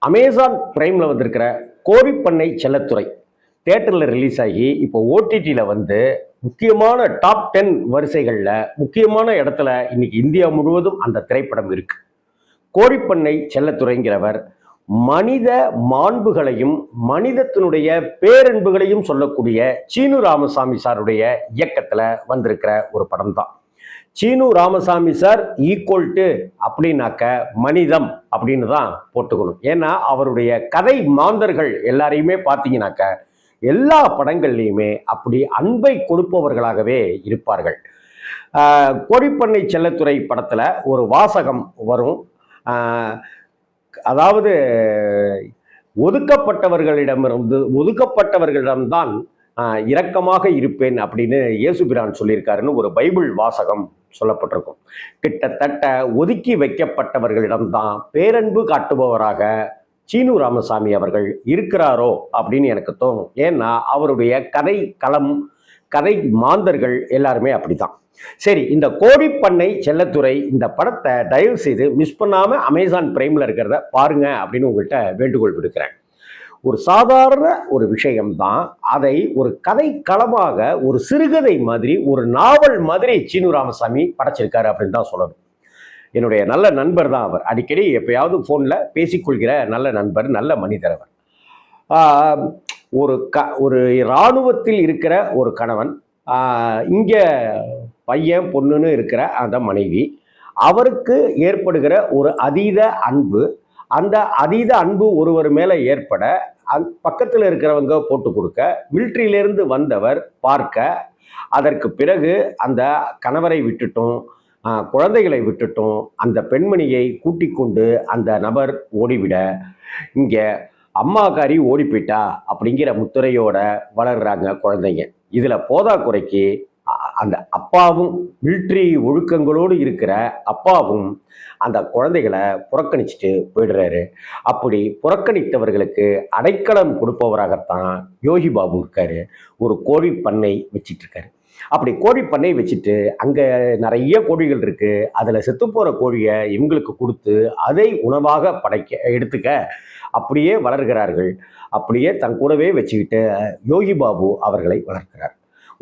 Amazon பிரைமில் வந்திருக்கிற கோழிப்பண்ணை செல்லத்துறை தியேட்டரில் ரிலீஸ் ஆகி இப்போ ஓடிடியில் வந்து முக்கியமான டாப் 10 வரிசைகளில் முக்கியமான இடத்துல இன்னைக்கு இந்தியா முழுவதும் அந்த திரைப்படம் இருக்கு. கோழிப்பண்ணை செல்லத்துறைங்கிறவர் மனித மாண்புகளையும் மனிதத்தினுடைய பேரன்புகளையும் சொல்லக்கூடிய சீனு ராமசாமி சாருடைய இயக்கத்தில் வந்திருக்கிற ஒரு படம் தான். Seenu Ramasamy sir equal to அப்படின்னாக்க மனிதம் அப்படின்னு தான் போட்டுக்கணும். ஏன்னா அவருடைய கதை மாந்தர்கள் எல்லாரையுமே பார்த்தீங்கன்னாக்க எல்லா படங்கள்லையுமே அப்படி அன்பை கொடுப்பவர்களாகவே இருப்பார்கள். கோழிப்பண்ணை செல்லத்துறை படத்துல ஒரு வாசகம் வரும். அதாவது ஒதுக்கப்பட்டவர்களிடம்தான் இரக்கமாக இருப்பேன் அப்படின்னு இயேசுபிரான் சொல்லியிருக்காருன்னு ஒரு பைபிள் வாசகம் சொல்லப்பட்டிருக்கும். கிட்டத்தட்ட ஒதுக்கி வைக்கப்பட்டவர்களிடம்தான் பேரன்பு காட்டுபவராக சீனு ராமசாமி அவர்கள் இருக்கிறாரோ அப்படின்னு எனக்கு தோணும். ஏன்னா அவருடைய கதை களம், கதை மாந்தர்கள் எல்லாருமே அப்படித்தான். சரி, இந்த கோழிப்பண்ணை செல்லத்துறை இந்த படத்தை தயவு செய்து மிஸ் பண்ணாம அமேசான் பிரைம்ல இருக்கிறத பாருங்க அப்படின்னு உங்கள்கிட்ட வேண்டுகோள் விடுக்கிறேன். ஒரு சாதாரண ஒரு விஷயம்தான், அதை ஒரு கதை களமாக ஒரு சிறுகதை மாதிரி ஒரு நாவல் மாதிரி சீனு ராமசாமி படைச்சிருக்காரு அப்படின்னு தான் சொல்லணும். என்னுடைய நல்ல நண்பர் தான் அவர். அடிக்கடி எப்பயாவது ஃபோனில் பேசிக்கொள்கிற நல்ல நண்பர், நல்ல மனிதர் அவர். ஒரு இராணுவத்தில் இருக்கிற ஒரு கணவன், இங்கே பையன் பொண்ணுன்னு இருக்கிற அந்த மனைவி, அவருக்கு ஏற்படுகிற ஒரு அதீத அன்பு, அந்த அதீத அன்பு ஒருவர் மேலே ஏற்பட பக்கத்தில் இருக்கிறவங்க போட்டு கொடுக்க, மிலிட்ரியிலிருந்து வந்தவர் பார்க்க, அதற்கு பிறகு அந்த கணவரை விட்டுட்டும் குழந்தைகளை விட்டுட்டும் அந்த பெண்மணியை கூட்டிக் கொண்டு அந்த நபர் ஓடிவிட, இங்கே அம்மாக்காரி ஓடி போயிட்டா அப்படிங்கிற முத்திரையோட வளர்றாங்க குழந்தைங்க. இதில் போதாக்குறைக்கு அந்த அப்பாவும், மிலிட்ரி ஒழுக்கங்களோடு இருக்கிற அப்பாவும் அந்த குழந்தைகளை புறக்கணிச்சுட்டு போயிடுறாரு. அப்படி புறக்கணித்தவர்களுக்கு அடைக்கலம் கொடுப்பவராகத்தான் யோகி பாபு இருக்காரு. ஒரு கோழி பண்ணை வச்சிட்டு இருக்காரு. அப்படி கோழி பண்ணை வச்சுட்டு அங்கே நிறைய கோழிகள் இருக்கு. அதில் செத்து போகிற கோழியை இவங்களுக்கு கொடுத்து அதை உணவாக எடுத்துக்க அப்படியே வளர்கிறார்கள். அப்படியே தன் கூடவே வச்சுக்கிட்டு யோகி பாபு அவர்களை வளர்க்கிறார்.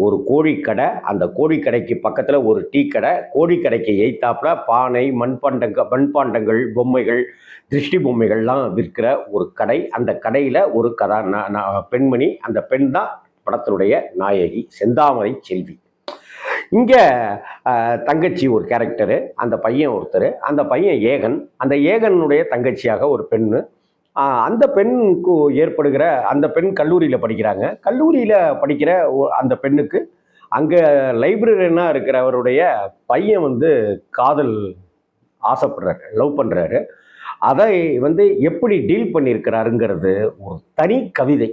ஒரு கோழிக்கடை, அந்த கோழிக்கடைக்கு பக்கத்தில் ஒரு டீ கடை, கோழிக்கடைக்கு எய்த்தாப்புல பானை, மண்பாண்டங்கள், பொம்மைகள், திருஷ்டி பொம்மைகள்லாம் விற்கிற ஒரு கடை. அந்த கடையில் ஒரு பெண்மணி, அந்த பெண் தான் படத்தினுடைய நாயகி செந்தாமரை செல்வி. இங்கே தங்கச்சி ஒரு கேரக்டரு, அந்த பையன் ஒருத்தர், அந்த பையன் ஏகன், அந்த ஏகனுடைய தங்கச்சியாக ஒரு பெண்ணு. அந்த பெண்ணுக்கு ஏற்படுகிற, அந்த பெண் கல்லூரியில் படிக்கிறாங்க. கல்லூரியில் படிக்கிற அந்த பெண்ணுக்கு அங்கே லைப்ரரியனாக இருக்கிறவருடைய பையன் வந்து காதல் ஆசைப்படுறாரு, லவ் பண்ணுறாரு. அதை வந்து எப்படி டீல் பண்ணியிருக்கிறாருங்கிறது ஒரு தனி கவிதை.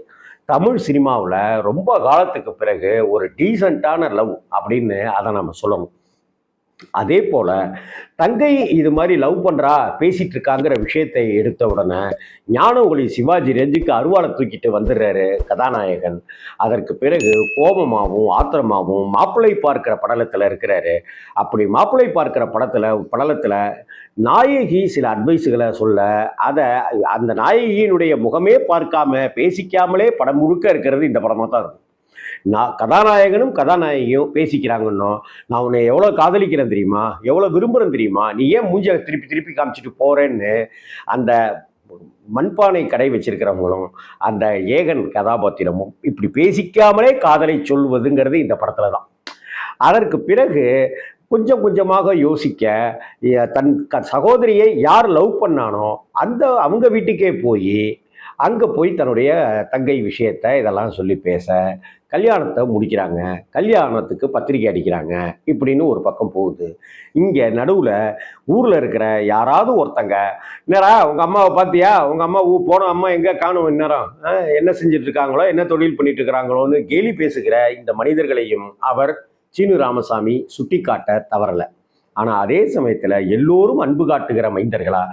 தமிழ் சினிமாவில் ரொம்ப காலத்துக்கு பிறகு ஒரு டீசெண்டான லவ் அப்படின்னு அதை நம்ம சொல்லணும். அதே போல தங்கை இது மாதிரி லவ் பண்றா, பேசிட்டு இருக்காங்கிற விஷயத்தை எடுத்த உடனே ஞான ஒளி சிவாஜி ரெஞ்சுக்கு அருவாளை தூக்கிட்டு வந்துடுறாரு கதாநாயகன். அதற்கு பிறகு கோபமாகவும் ஆத்திரமாகவும் மாப்பிள்ளை பார்க்கிற படலத்தில் இருக்கிறாரு. அப்படி மாப்பிள்ளை பார்க்கிற படலத்தில் நாயகி சில அட்வைஸுகளை சொல்ல, அதை அந்த நாயகியினுடைய முகமே பார்க்காம பேசிக்காமலே படம் முழுக்க இருக்கிறது இந்த படமாக தான் இருக்கும். கதாநாயகனும் கதாநாயகியும் பேசிக்கிறாங்கன்னோ, நான் உன்னை எவ்வளோ காதலிக்கிறேன் தெரியுமா, எவ்வளோ விரும்புகிறேன் தெரியுமா, நீ ஏன் மூஞ்ச திருப்பி திருப்பி காமிச்சிட்டு போறேன்னு அந்த மண்பானை கடை வச்சிருக்கிறவங்களும் அந்த ஏகன் கதாபாத்திரமும் இப்படி பேசிக்காமலே காதலை சொல்வதுங்கிறது இந்த படத்துல தான். அதற்கு பிறகு கொஞ்சம் கொஞ்சமாக யோசிக்க, தன் சகோதரியை யார் லவ் பண்ணானோ அவங்க வீட்டுக்கே அங்கே போய் தன்னுடைய தங்கை விஷயத்தை இதெல்லாம் சொல்லி பேச, கல்யாணத்தை முடிக்கிறாங்க. கல்யாணத்துக்கு பத்திரிக்கை அடிக்கிறாங்க. இப்படின்னு ஒரு பக்கம் போகுது. இங்கே நடுவில் ஊரில் இருக்கிற யாராவது ஒருத்தங்க, என்னடா உங்கள் அம்மாவை பார்த்தியா, உங்கள் அம்மா போன அம்மா எங்கே காணும், இந்நேரம் என்ன செஞ்சுட்டு இருக்காங்களோ, என்ன தொழில் பண்ணிட்டு இருக்கிறாங்களோன்னு கேலி பேசுகிற இந்த மனிதர்களையும் அவர் சீனு ராமசாமி சுட்டி காட்ட தவறலை. ஆனால் அதே சமயத்தில் எல்லோரும் அன்பு காட்டுகிற மைந்தர்களா,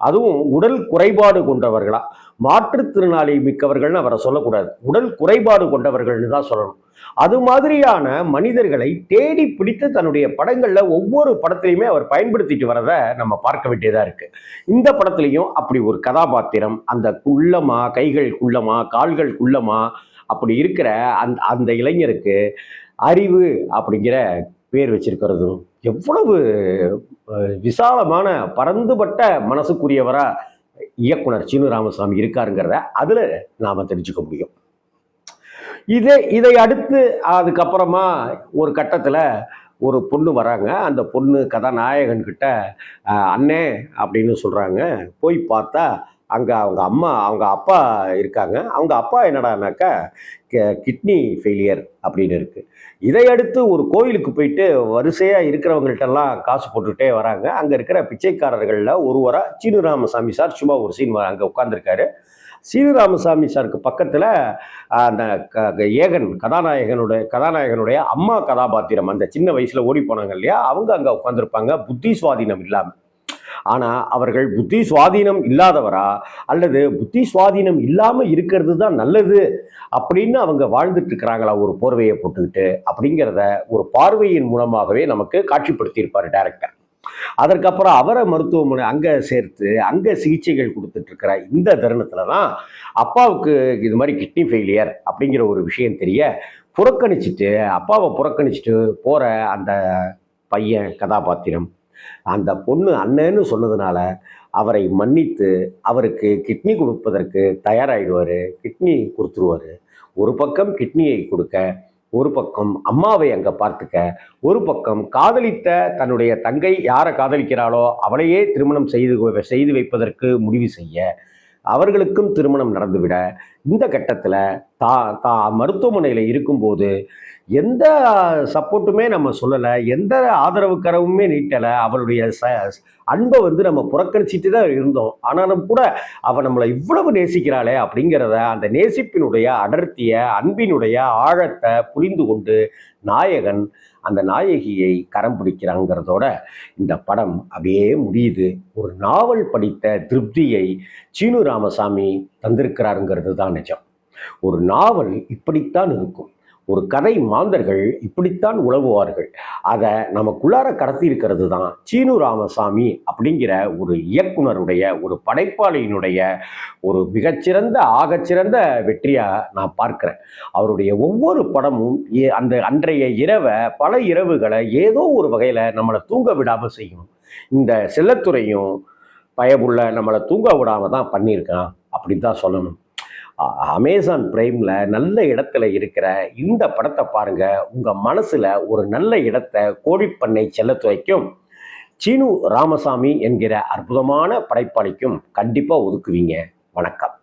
அதுவும் உடல் குறைபாடு கொண்டவர்களா, மாற்றுத்திறனாளி மிக்கவர்கள்னு அவரை சொல்லக்கூடாது, உடல் குறைபாடு கொண்டவர்கள்னு தான் சொல்லணும். அது மாதிரியான மனிதர்களை தேடி பிடித்து தன்னுடைய படங்கள்ல ஒவ்வொரு படத்திலையுமே அவர் பயன்படுத்திட்டு வரதை நம்ம பார்க்க வேண்டியதா இருக்கு. இந்த படத்திலையும் அப்படி ஒரு கதாபாத்திரம், அந்த குள்ளமா, கைகள் குள்ளமா, கால்கள் குள்ளமா அப்படி இருக்கிற அந்த அந்த இளைஞருக்கு அறிவு அப்படிங்கிற பேர் வச்சிருக்கிறதும் எவ்வளவு விசாலமான பரந்துபட்ட மனசுக்குரியவரா இயக்குனர் சீனு ராமசாமி இருக்காருங்கிறத அதுல நாம தெரிஞ்சுக்க முடியும். இதை அடுத்து அதுக்கப்புறமா ஒரு கட்டத்துல ஒரு பொண்ணு வராங்க. அந்த பொண்ணு கதாநாயகன் கிட்ட அண்ணே அப்படின்னு சொல்றாங்க. போய் பார்த்தா அங்க அவங்க அப்பா இருக்காங்க. அவங்க அப்பா என்னடானாக்கா கிட்னி ஃபெயிலியர் அப்படின்னு இருக்கு. இதையடுத்து ஒரு கோயிலுக்கு போயிட்டு வரிசையா இருக்கிறவங்கள்ட்டெல்லாம் காசு போட்டுட்டே வராங்க. அங்க இருக்கிற பிச்சைக்காரர்கள்ல ஒருவரா சீனு ராமசாமி சார் சும்மா ஒரு சீன் அங்க உட்கார்ந்துருக்காரு. சீனு ராமசாமி சாருக்கு பக்கத்துல அந்த ஏகன் கதாநாயகனுடைய அம்மா கதாபாத்திரம், அந்த சின்ன வயசுல ஓடி போனாங்க இல்லையா, அவங்க அங்க உட்கார்ந்துருப்பாங்க, புத்தி சுவாதீனம் இல்லாம. ஆனா அவர்கள் புத்தி சுவாதீனம் இல்லாதவரா அல்லது புத்தி சுவாதீனம் இல்லாம இருக்கிறது தான் நல்லது அப்படின்னு அவங்க வாழ்ந்துட்டு இருக்கிறாங்களா ஒரு போர்வையை போட்டுக்கிட்டு அப்படிங்கிறத ஒரு பார்வையின் மூலமாகவே நமக்கு காட்சிப்படுத்தியிருப்பாரு டைரக்டர். அதற்கப்புறம் அவரை மருத்துவமனை அங்க சேர்த்து அங்க சிகிச்சைகள் கொடுத்துட்டு இருக்கிற இந்த தருணத்துலதான் அப்பாவுக்கு இது மாதிரி கிட்னி ஃபெயிலியர் அப்படிங்கிற ஒரு விஷயம் தெரிய அப்பாவை புறக்கணிச்சுட்டு போற அந்த பையன் கதாபாத்திரம், அந்த பொண்ணு அண்ணன்னு சொன்னதுனால அவரை மன்னித்து அவருக்கு கிட்னி கொடுப்பதற்கு தயாராகிடுவார், கிட்னி கொடுத்துருவார். ஒரு பக்கம் கிட்னியை கொடுக்க, ஒரு பக்கம் அம்மாவை அங்கே பார்த்துக்க, ஒரு பக்கம் காதலித்த தன்னுடைய தங்கை யாரை காதலிக்கிறாளோ அவளையே திருமணம் செய்து வைப்பதற்கு முடிவு செய்ய, அவர்களுக்கும் திருமணம் நடந்துவிட, இந்த கட்டத்தில் மருத்துவமனையில் இருக்கும்போது எந்த சப்போர்ட்டுமே நம்ம சொல்லலை, எந்த ஆதரவு கரவுமே நீட்டலை, அவளுடைய அன்பை நம்ம புறக்கணிச்சிட்டு தான் இருந்தோம். ஆனாலும் கூட அவள் நம்மளை இவ்வளவு நேசிக்கிறாளே அப்படிங்கிறத, அந்த நேசிப்பினுடைய அடர்த்திய, அன்பினுடைய ஆழத்தை புரிந்து கொண்டு நாயகன் அந்த நாயகியை கரம் பிடிக்கிறாங்கிறதோட இந்த படம் அப்படியே முடியுது. ஒரு நாவல் படித்த திருப்தியை சீனு ராமசாமி தந்திருக்கிறாருங்கிறது தான் நிஜம். ஒரு நாவல் இப்படித்தான் இருக்கும், ஒரு கதை மாந்தர்கள் இப்படித்தான் உழவுவார்கள். அதை நமக்குள்ளார கடத்தி இருக்கிறது தான் சீனு ராமசாமி அப்படிங்கிற ஒரு இயக்குனருடைய, ஒரு படைப்பாளியினுடைய ஒரு மிகச்சிறந்த ஆகச்சிறந்த வெற்றியா நான் பார்க்கிறேன். அவருடைய ஒவ்வொரு படமும் அந்த அன்றைய இரவை, பல இரவுகளை ஏதோ ஒரு வகையில நம்மளை தூங்க விடாம செய்யும். இந்த செல்லத்துறையும் பயமுள்ள நம்மளை தூங்க விடாம தான் பண்ணியிருக்கான் அப்படின்னு தான் சொல்லணும். அமேசான் பிரைம்ல நல்ல இடத்துல இருக்கிற இந்த படத்தை பாருங்க. உங்க மனசுல ஒரு நல்ல இடத்தை கோழிப்பண்ணை செல்லத்துறைக்கும் சீனு ராமசாமி என்கிற அற்புதமான படைப்பாளிக்கும் கண்டிப்பா ஒதுக்குவீங்க. வணக்கம்.